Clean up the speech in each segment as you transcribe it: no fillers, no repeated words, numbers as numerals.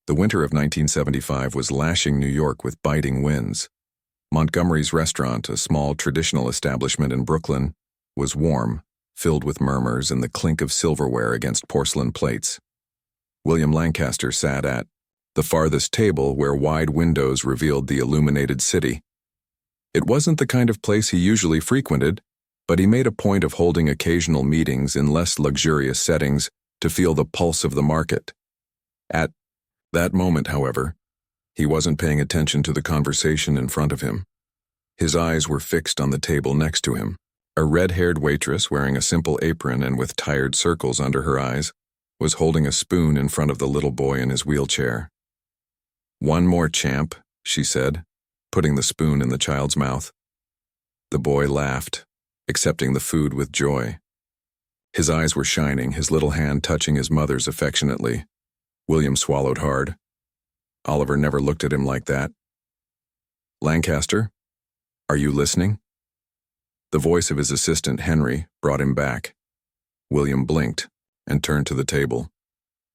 The winter of 1975 was lashing New York with biting winds. Montgomery's restaurant, a small traditional establishment in Brooklyn, was warm, filled with murmurs and the clink of silverware against porcelain plates. William Lancaster sat at the farthest table where wide windows revealed the illuminated city. It wasn't the kind of place he usually frequented, but he made a point of holding occasional meetings in less luxurious settings to feel the pulse of the market. At that moment, however, he wasn't paying attention to the conversation in front of him. His eyes were fixed on the table next to him. A red-haired waitress wearing a simple apron and with tired circles under her eyes was holding a spoon in front of the little boy in his wheelchair. "One more, champ," she said, putting the spoon in the child's mouth. The boy laughed, accepting the food with joy. His eyes were shining, his little hand touching his mother's affectionately. William swallowed hard. Oliver never looked at him like that. "Lancaster, are you listening?" The voice of his assistant, Henry, brought him back. William blinked and turned to the table.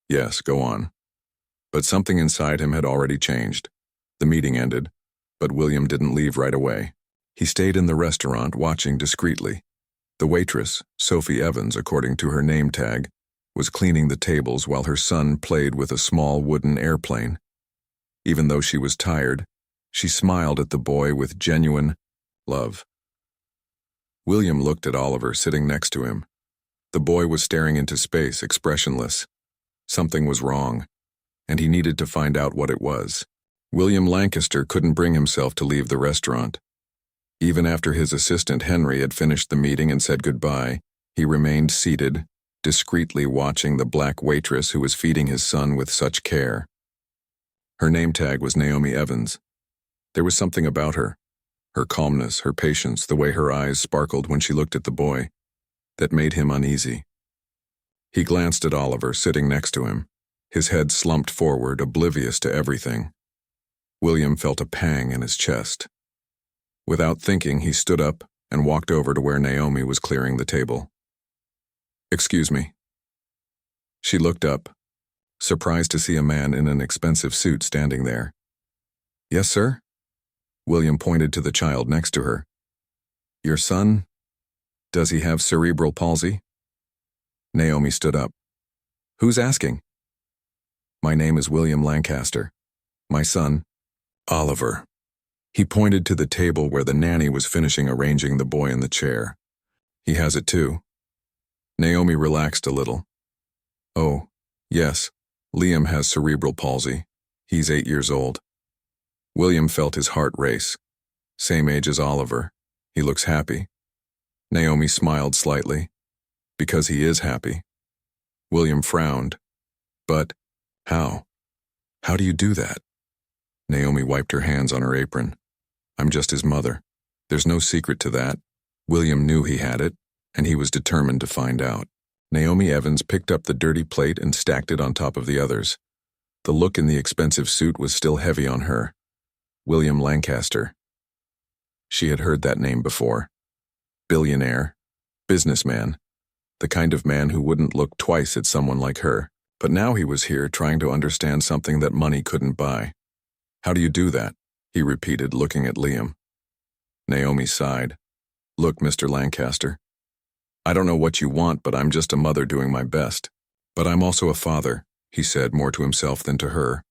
"Yes, go on." But something inside him had already changed. The meeting ended, but William didn't leave right away. He stayed in the restaurant, watching discreetly. The waitress, Sophie Evans according to her name tag, was cleaning the tables while her son played with a small wooden airplane. Even though she was tired, she smiled at the boy with genuine love. William looked at Oliver sitting next to him. The boy was staring into space, expressionless. Something was wrong, and he needed to find out what it was. William Lancaster couldn't bring himself to leave the restaurant. Even after his assistant Henry had finished the meeting and said goodbye, he remained seated, discreetly watching the black waitress who was feeding his son with such care. Her name tag was Naomi Evans. There was something about her calmness, her patience, the way her eyes sparkled when she looked at the boy, that made him uneasy. He glanced at Oliver sitting next to him, his head slumped forward, oblivious to everything. William felt a pang in his chest. Without thinking, he stood up and walked over to where Naomi was clearing the table. "Excuse me." She looked up, surprised to see a man in an expensive suit standing there. "Yes, sir?" William pointed to the child next to her. "Your son, does he have cerebral palsy?" Naomi stood up. "Who's asking?" "My name is William Lancaster. My son, Oliver." He pointed to the table where the nanny was finishing arranging the boy in the chair. "He has it too." Naomi relaxed a little. "Oh, yes, Liam has cerebral palsy. He's 8 years old." William felt his heart race. Same age as Oliver. He looks happy. Naomi smiled slightly. "Because he is happy." William frowned. "But how? How do you do that?" Naomi wiped her hands on her apron. "I'm just his mother. There's no secret to that." William knew he had it, and he was determined to find out. Naomi Evans picked up the dirty plate and stacked it on top of the others. The look in the expensive suit was still heavy on her. William Lancaster. She had heard that name before. Billionaire, businessman, the kind of man who wouldn't look twice at someone like her. But now he was here trying to understand something that money couldn't buy. "How do you do that?" he repeated, looking at Liam. Naomi sighed. "Look, Mr. Lancaster, I don't know what you want, but I'm just a mother doing my best. But I'm also a father," he said, more to himself than to her.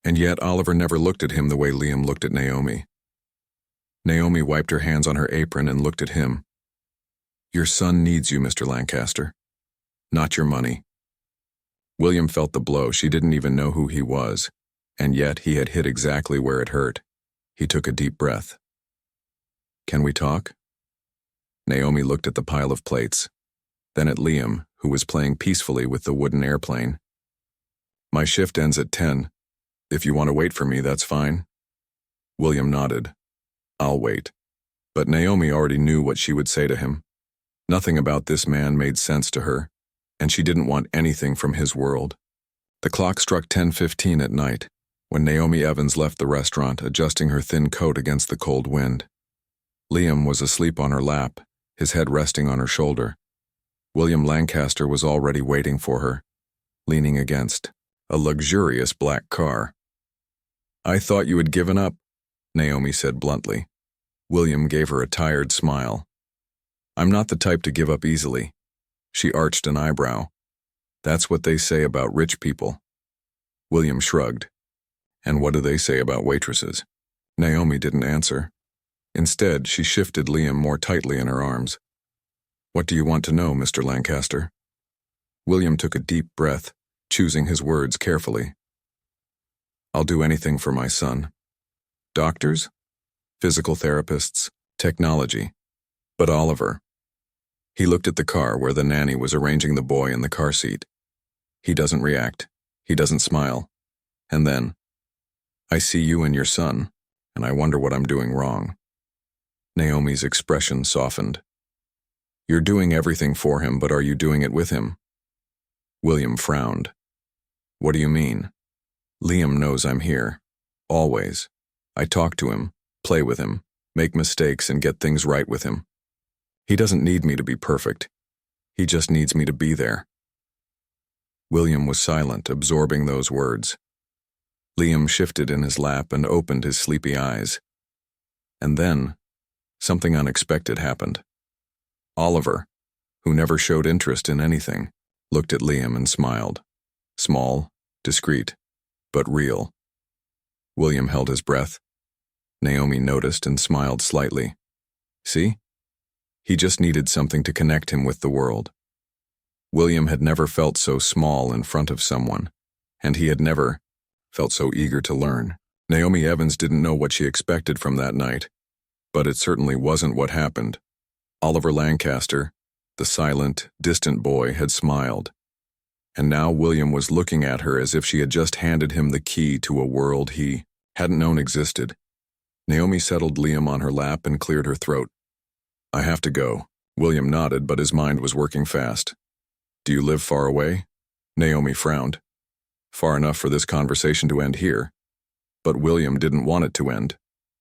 And yet Oliver never looked at him the way Liam looked at Naomi. Naomi wiped her hands on her apron and looked at him. "Your son needs you, Mr. Lancaster. Not your money." William felt the blow. She didn't even know who he was, and yet he had hit exactly where it hurt. He took a deep breath. "Can we talk?" Naomi looked at the pile of plates, then at Liam, who was playing peacefully with the wooden airplane. "My shift ends at 10. If you want to wait for me, that's fine." William nodded. "I'll wait." But Naomi already knew what she would say to him. Nothing about this man made sense to her, and she didn't want anything from his world. The clock struck 10:15 at night, when Naomi Evans left the restaurant, adjusting her thin coat against the cold wind. Liam was asleep on her lap, his head resting on her shoulder. William Lancaster was already waiting for her, leaning against a luxurious black car. "I thought you had given up," Naomi said bluntly. William gave her a tired smile. "I'm not the type to give up easily." She arched an eyebrow. "That's what they say about rich people." William shrugged. "And what do they say about waitresses?" Naomi didn't answer. Instead, she shifted Liam more tightly in her arms. "What do you want to know, Mr. Lancaster?" William took a deep breath, choosing his words carefully. "I'll do anything for my son. Doctors? Physical therapists? Technology. But Oliver." He looked at the car where the nanny was arranging the boy in the car seat. "He doesn't react. He doesn't smile. And then, I see you and your son, and I wonder what I'm doing wrong." Naomi's expression softened. "You're doing everything for him, but are you doing it with him?" William frowned. "What do you mean?" "Liam knows I'm here. Always. I talk to him, play with him, make mistakes and get things right with him. He doesn't need me to be perfect. He just needs me to be there." William was silent, absorbing those words. Liam shifted in his lap and opened his sleepy eyes. And then, something unexpected happened. Oliver, who never showed interest in anything, looked at Liam and smiled. Small, discreet, but real. William held his breath. Naomi noticed and smiled slightly. See? He just needed something to connect him with the world. William had never felt so small in front of someone, and he had never felt so eager to learn. Naomi Evans didn't know what she expected from that night, but it certainly wasn't what happened. Oliver Lancaster, the silent, distant boy, had smiled. And now William was looking at her as if she had just handed him the key to a world he hadn't known existed. Naomi settled Liam on her lap and cleared her throat. "I have to go." William nodded, but his mind was working fast. "Do you live far away?" Naomi frowned. "Far enough for this conversation to end here." But William didn't want it to end.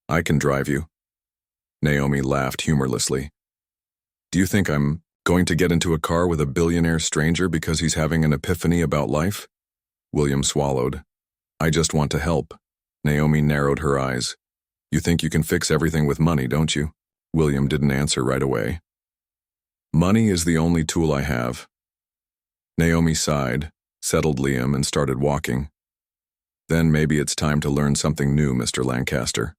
"I can drive you." Naomi laughed humorlessly. "Do you think I'm going to get into a car with a billionaire stranger because he's having an epiphany about life?" William swallowed. "I just want to help." Naomi narrowed her eyes. "You think you can fix everything with money, don't you?" William didn't answer right away. "Money is the only tool I have." Naomi sighed, settled Liam, and started walking. "Then maybe it's time to learn something new, Mr. Lancaster."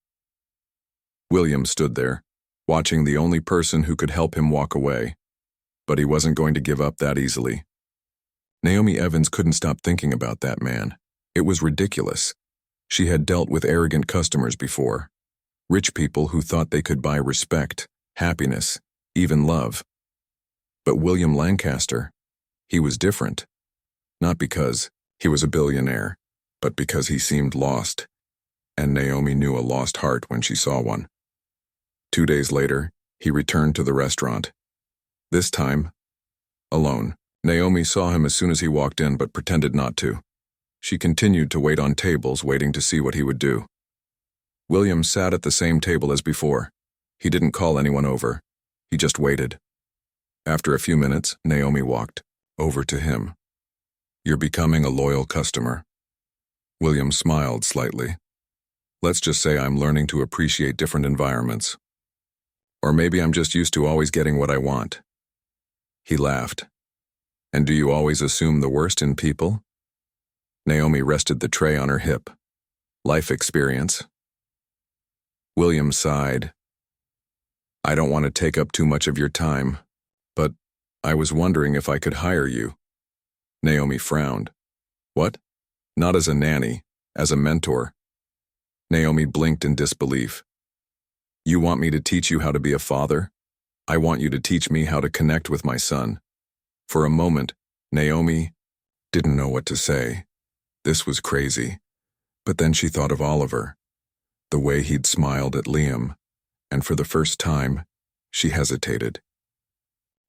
William stood there, watching the only person who could help him walk away. But he wasn't going to give up that easily. Naomi Evans couldn't stop thinking about that man. It was ridiculous. She had dealt with arrogant customers before. Rich people who thought they could buy respect, happiness, even love. But William Lancaster, he was different. Not because he was a billionaire, but because he seemed lost. And Naomi knew a lost heart when she saw one. 2 days later, he returned to the restaurant. This time, alone. Naomi saw him as soon as he walked in, but pretended not to. She continued to wait on tables, waiting to see what he would do. William sat at the same table as before. He didn't call anyone over. He just waited. After a few minutes, Naomi walked over to him. "You're becoming a loyal customer." William smiled slightly. "Let's just say I'm learning to appreciate different environments. Or maybe I'm just used to always getting what I want." He laughed. "And do you always assume the worst in people?" Naomi rested the tray on her hip. "Life experience." William sighed. "I don't want to take up too much of your time, but I was wondering if I could hire you." Naomi frowned. "What?" "Not as a nanny, as a mentor." Naomi blinked in disbelief. "You want me to teach you how to be a father? I want you to teach me how to connect with my son." For a moment, Naomi didn't know what to say. This was crazy. But then she thought of Oliver, the way he'd smiled at Liam, and for the first time, she hesitated.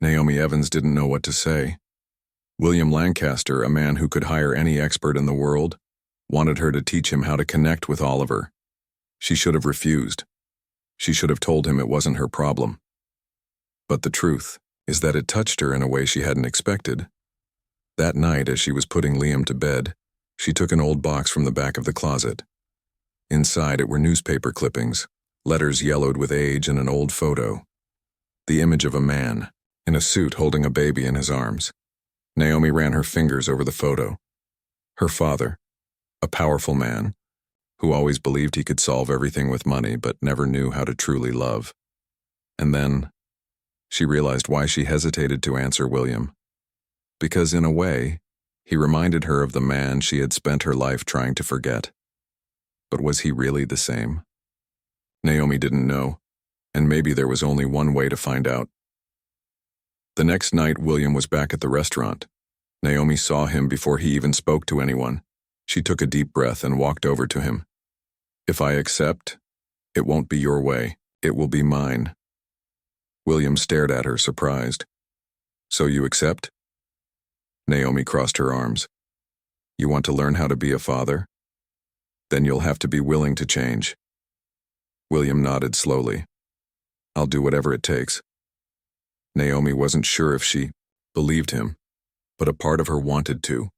Naomi Evans didn't know what to say. William Lancaster, a man who could hire any expert in the world, wanted her to teach him how to connect with Oliver. She should have refused. She should have told him it wasn't her problem. But the truth is that it touched her in a way she hadn't expected. That night, as she was putting Liam to bed, She took an old box from the back of the closet. Inside it were newspaper clippings, letters yellowed with age, and an old photo. The image of a man, in a suit holding a baby in his arms. Naomi ran her fingers over the photo. Her father, a powerful man, who always believed he could solve everything with money but never knew how to truly love. And then, she realized why she hesitated to answer William. Because in a way, he reminded her of the man she had spent her life trying to forget. But was he really the same? Naomi didn't know, and maybe there was only one way to find out. The next night, William was back at the restaurant. Naomi saw him before he even spoke to anyone. She took a deep breath and walked over to him. "If I accept, it won't be your way, it will be mine." William stared at her, surprised. "So you accept?" Naomi crossed her arms. "You want to learn how to be a father? Then you'll have to be willing to change." William nodded slowly. "I'll do whatever it takes." Naomi wasn't sure if she believed him, but a part of her wanted to,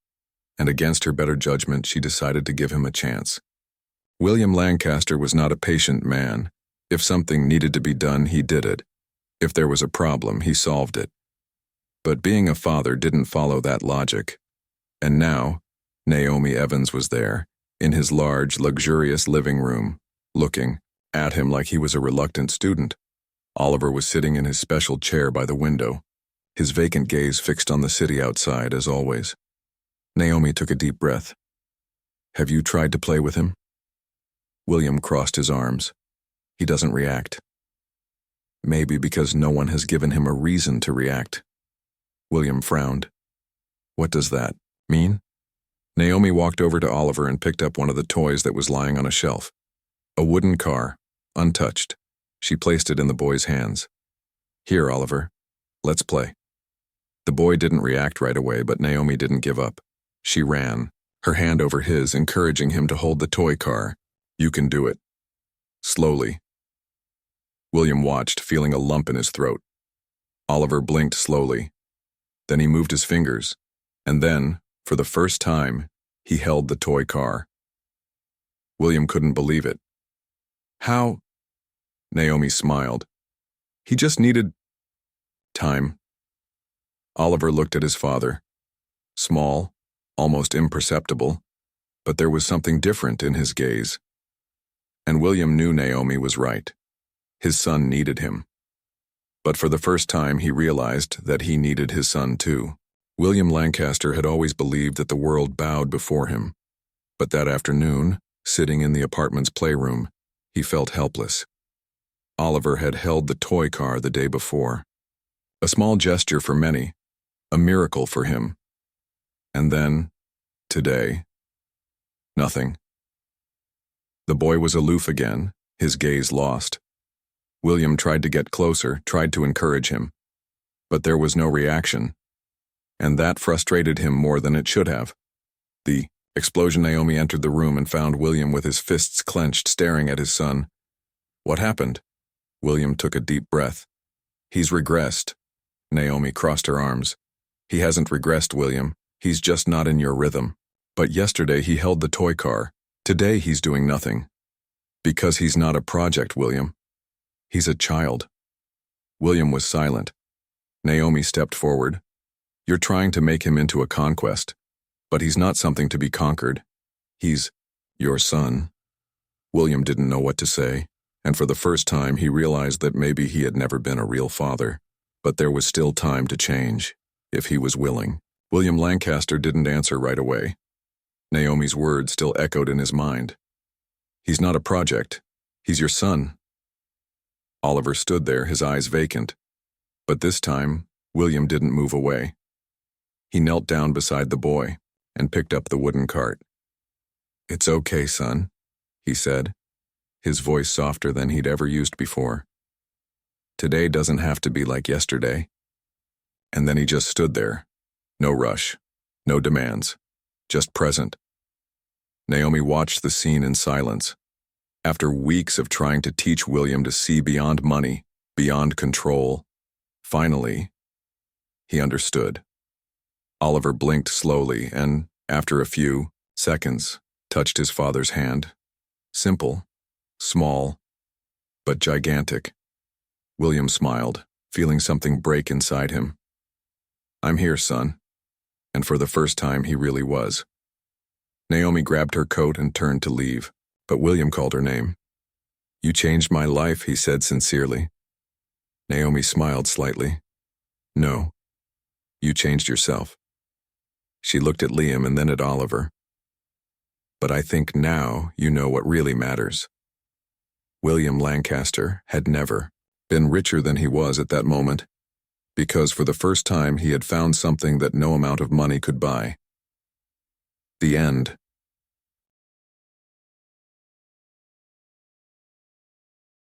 and against her better judgment, she decided to give him a chance. William Lancaster was not a patient man. If something needed to be done, he did it. If there was a problem, he solved it. But being a father didn't follow that logic. And now, Naomi Evans was there, in his large, luxurious living room, looking at him like he was a reluctant student. Oliver was sitting in his special chair by the window, his vacant gaze fixed on the city outside, as always. Naomi took a deep breath. "Have you tried to play with him?" William crossed his arms. "He doesn't react." "Maybe because no one has given him a reason to react." William frowned. "What does that mean?" Naomi walked over to Oliver and picked up one of the toys that was lying on a shelf. A wooden car, untouched. She placed it in the boy's hands. "Here, Oliver. Let's play." The boy didn't react right away, but Naomi didn't give up. She ran, her hand over his, encouraging him to hold the toy car. "You can do it." Slowly. William watched, feeling a lump in his throat. Oliver blinked slowly. Then he moved his fingers, and then, for the first time, he held the toy car. William couldn't believe it. "How?" Naomi smiled. "He just needed time." Oliver looked at his father. Small, almost imperceptible, but there was something different in his gaze. And William knew Naomi was right. His son needed him. But for the first time, he realized that he needed his son too. William Lancaster had always believed that the world bowed before him. But that afternoon, sitting in the apartment's playroom, he felt helpless. Oliver had held the toy car the day before. A small gesture for many, a miracle for him. And then, today, nothing. The boy was aloof again, his gaze lost. William tried to get closer, tried to encourage him. But there was no reaction. And that frustrated him more than it should have. The explosion. Naomi entered the room and found William with his fists clenched, staring at his son. "What happened?" William took a deep breath. "He's regressed." Naomi crossed her arms. "He hasn't regressed, William. He's just not in your rhythm. But yesterday he held the toy car. Today he's doing nothing. Because he's not a project, William. He's a child." William was silent. Naomi stepped forward. "You're trying to make him into a conquest. But he's not something to be conquered. He's your son." William didn't know what to say, and for the first time he realized that maybe he had never been a real father. But there was still time to change, if he was willing. William Lancaster didn't answer right away. Naomi's words still echoed in his mind. "He's not a project. He's your son." Oliver stood there, his eyes vacant. But this time, William didn't move away. He knelt down beside the boy and picked up the wooden cart. "It's okay, son," he said, his voice softer than he'd ever used before. "Today doesn't have to be like yesterday." And then he just stood there. No rush, no demands, just present. Naomi watched the scene in silence. After weeks of trying to teach William to see beyond money, beyond control, finally, he understood. Oliver blinked slowly and, after a few Seconds, touched his father's hand. Simple, small, but gigantic. William smiled, feeling something break inside him. "I'm here, son." And for the first time, he really was. Naomi grabbed her coat and turned to leave, but William called her name. "You changed my life," he said sincerely. Naomi smiled slightly. "No, you changed yourself." She looked at Liam and then at Oliver. "But I think now you know what really matters." William Lancaster had never been richer than he was at that moment, because for the first time he had found something that no amount of money could buy. The end.